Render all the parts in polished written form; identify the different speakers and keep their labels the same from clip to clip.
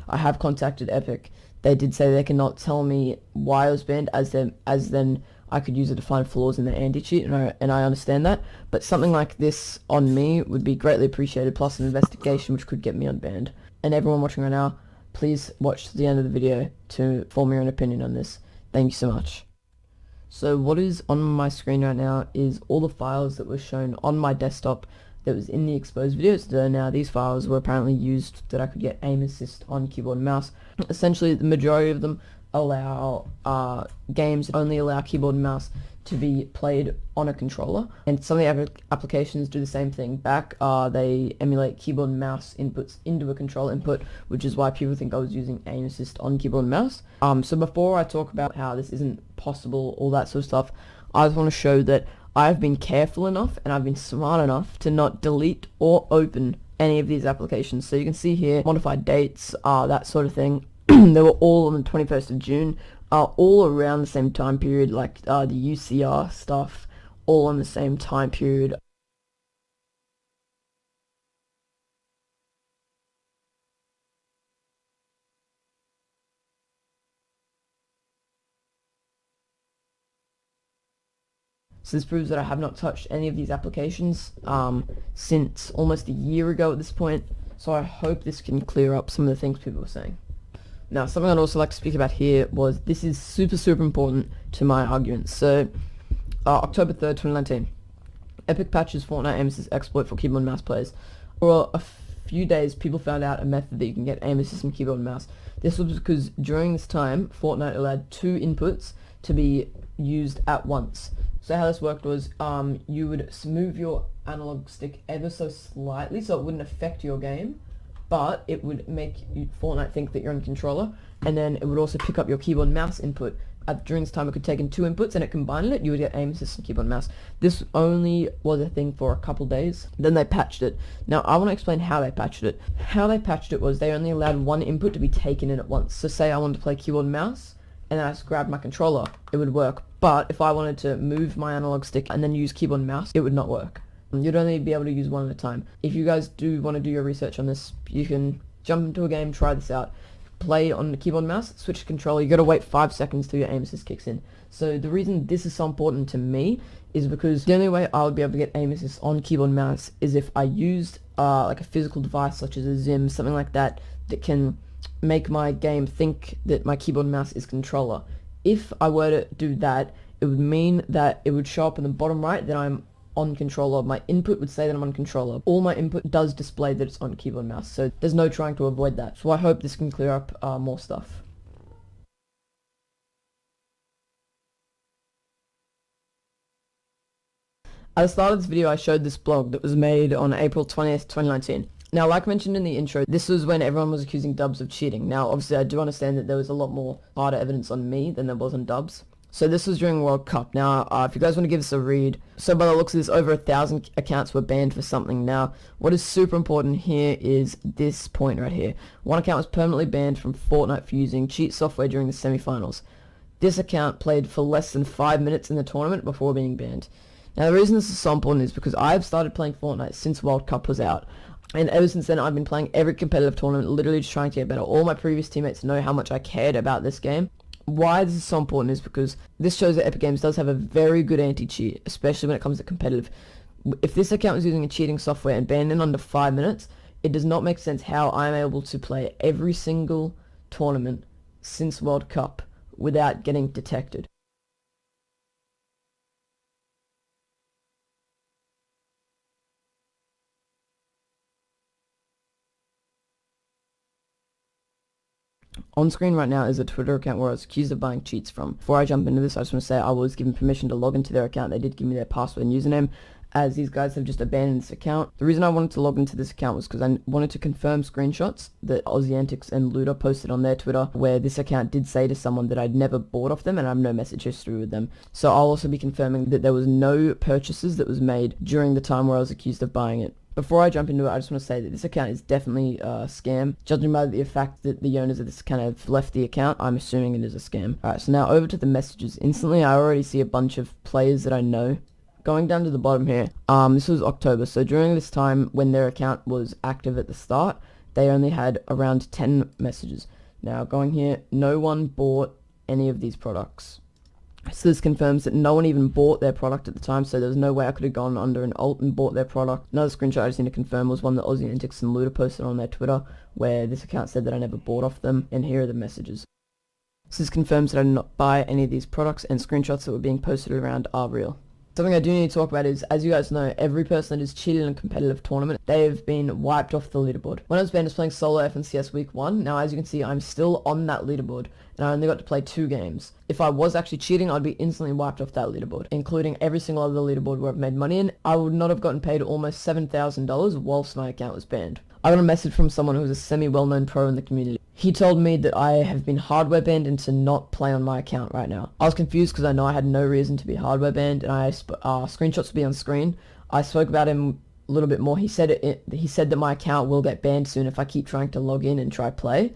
Speaker 1: I have contacted Epic. They did say they cannot tell me why I was banned, as then I could use it to find flaws in the anti-cheat, and I understand that. But something like this on me would be greatly appreciated, plus an investigation which could get me unbanned. And everyone watching right now, please watch to the end of the video to form your own opinion on this. Thank you so much. So what is on my screen right now is all the files that were shown on my desktop that was in the exposed videos. So now these files were apparently used that I could get aim assist on keyboard and mouse. Essentially, the majority of them allow games that only allow keyboard and mouse to be played on a controller, and some of the applications do the same thing back. They emulate keyboard and mouse inputs into a controller input, which is why people think I was using aim assist on keyboard and mouse. So before I talk about how this isn't possible, all that sort of stuff, I just want to show that I've been careful enough and I've been smart enough to not delete or open any of these applications. So you can see here modified dates, that sort of thing. They were all on the 21st of June, all around the same time period, like the UCR stuff, all on the same time period. So this proves that I have not touched any of these applications since almost a year ago at this point. So I hope this can clear up some of the things people were saying. Now, something I'd also like to speak about here was, this is super important to my arguments. So, October 3rd, 2019, Epic patches Fortnite aim assist exploit for keyboard and mouse players. For a few days, people found out a method that you can get aim assist from keyboard and mouse. This was because during this time, Fortnite allowed 2 inputs to be used at once. So how this worked was, you would move your analog stick ever so slightly so it wouldn't affect your game, but it would make Fortnite think that you're on controller, and then it would also pick up your keyboard and mouse input. During this time, it could take in 2 inputs, and it combined it, you would get aim assist and keyboard and mouse. This only was a thing for a couple days, then they patched it. Now, I want to explain how they patched it. How they patched it was, they only allowed 1 input to be taken in at once. So say I wanted to play keyboard and mouse, and then I just grabbed my controller, it would work. But if I wanted to move my analog stick and then use keyboard and mouse, it would not work. You'd only be able to use 1 at a time. If you guys do want to do your research on this, you can jump into a game, try this out, play on the keyboard and mouse, switch to controller. You got to wait 5 seconds till your aim assist kicks in. So the reason this is so important to me is because the only way I would be able to get aim assist on keyboard and mouse is if I used like a physical device such as a Zim, something like that, that can make my game think that my keyboard and mouse is controller. If I were to do that, it would mean that it would show up in the bottom right that I'm on controller. My input would say that I'm on controller. All my input does display that it's on keyboard and mouse, so there's no trying to avoid that. So I hope this can clear up more stuff. At the start of this video, I showed this blog that was made on April 20th, 2019. Now, like mentioned in the intro, this was when everyone was accusing Dubs of cheating. Now, obviously, I do understand that there was a lot more harder evidence on me than there was on Dubs. So this was during World Cup. Now, if you guys want to give this a read, so by the looks of this, over 1,000 accounts were banned for something. Now, what is super important here is this point right here. 1 account was permanently banned from Fortnite for using cheat software during the semi-finals. This account played for less than 5 minutes in the tournament before being banned. Now, the reason this is so important is because I've started playing Fortnite since World Cup was out. And ever since then, I've been playing every competitive tournament, literally just trying to get better. All my previous teammates know how much I cared about this game. Why this is so important is because this shows that Epic Games does have a very good anti-cheat, especially when it comes to competitive. If this account was using a cheating software and banned in under 5 minutes, it does not make sense how I'm able to play every single tournament since World Cup without getting detected. On screen right now is a Twitter account where I was accused of buying cheats from. Before I jump into this, I just want to say I was given permission to log into their account. They did give me their password and username, as these guys have just abandoned this account. The reason I wanted to log into this account was because I wanted to confirm screenshots that Aussie Antics and Luda posted on their Twitter, where this account did say to someone that I'd never bought off them and I have no message history with them. So I'll also be confirming that there was no purchases that was made during the time where I was accused of buying it. Before I jump into it, I just want to say that this account is definitely a scam. Judging by the fact that the owners of this account have left the account, I'm assuming it is a scam. Alright, so now over to the messages. Instantly, I already see a bunch of players that I know. Going down to the bottom here, this was October, so during this time when their account was active at the start, they only had around 10 messages. Now going here, no one bought any of these products. So this confirms that no one even bought their product at the time, so there was no way I could have gone under an alt and bought their product. Another screenshot I just need to confirm was one that Aussie Antics and Luda posted on their Twitter, where this account said that I never bought off them, and here are the messages. So this confirms that I did not buy any of these products, and screenshots that were being posted around are real. Something I do need to talk about is, as you guys know, every person that has cheated in a competitive tournament, they have been wiped off the leaderboard. When I was banned, I was playing solo FNCS week 1. Now, as you can see, I'm still on that leaderboard, and I only got to play 2 games. If I was actually cheating, I'd be instantly wiped off that leaderboard, including every single other leaderboard where I've made money in. I would not have gotten paid almost $7,000 whilst my account was banned. I got a message from someone who was a semi-well-known pro in the community. He told me that I have been hardware banned and to not play on my account right now. I was confused because I know I had no reason to be hardware banned, and screenshots will be on screen. I spoke about him a little bit more. He said that my account will get banned soon if I keep trying to log in and try play.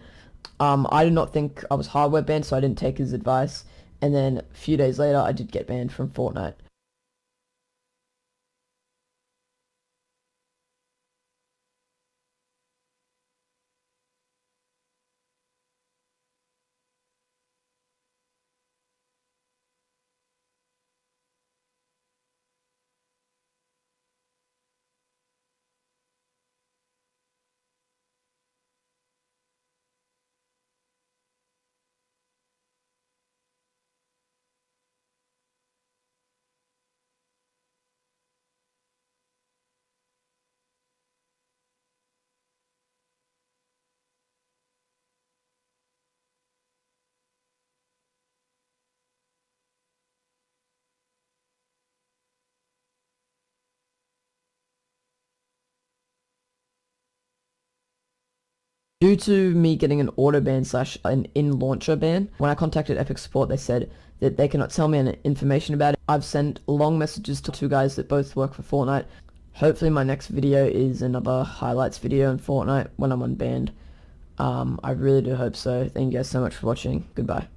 Speaker 1: I did not think I was hardware banned, so I didn't take his advice. And then a few days later, I did get banned from Fortnite. Due to me getting an auto ban / an in-launcher ban, when I contacted Epic Support, they said that they cannot tell me any information about it. I've sent long messages to 2 guys that both work for Fortnite. Hopefully my next video is another highlights video in Fortnite when I'm unbanned. I really do hope so. Thank you guys so much for watching. Goodbye.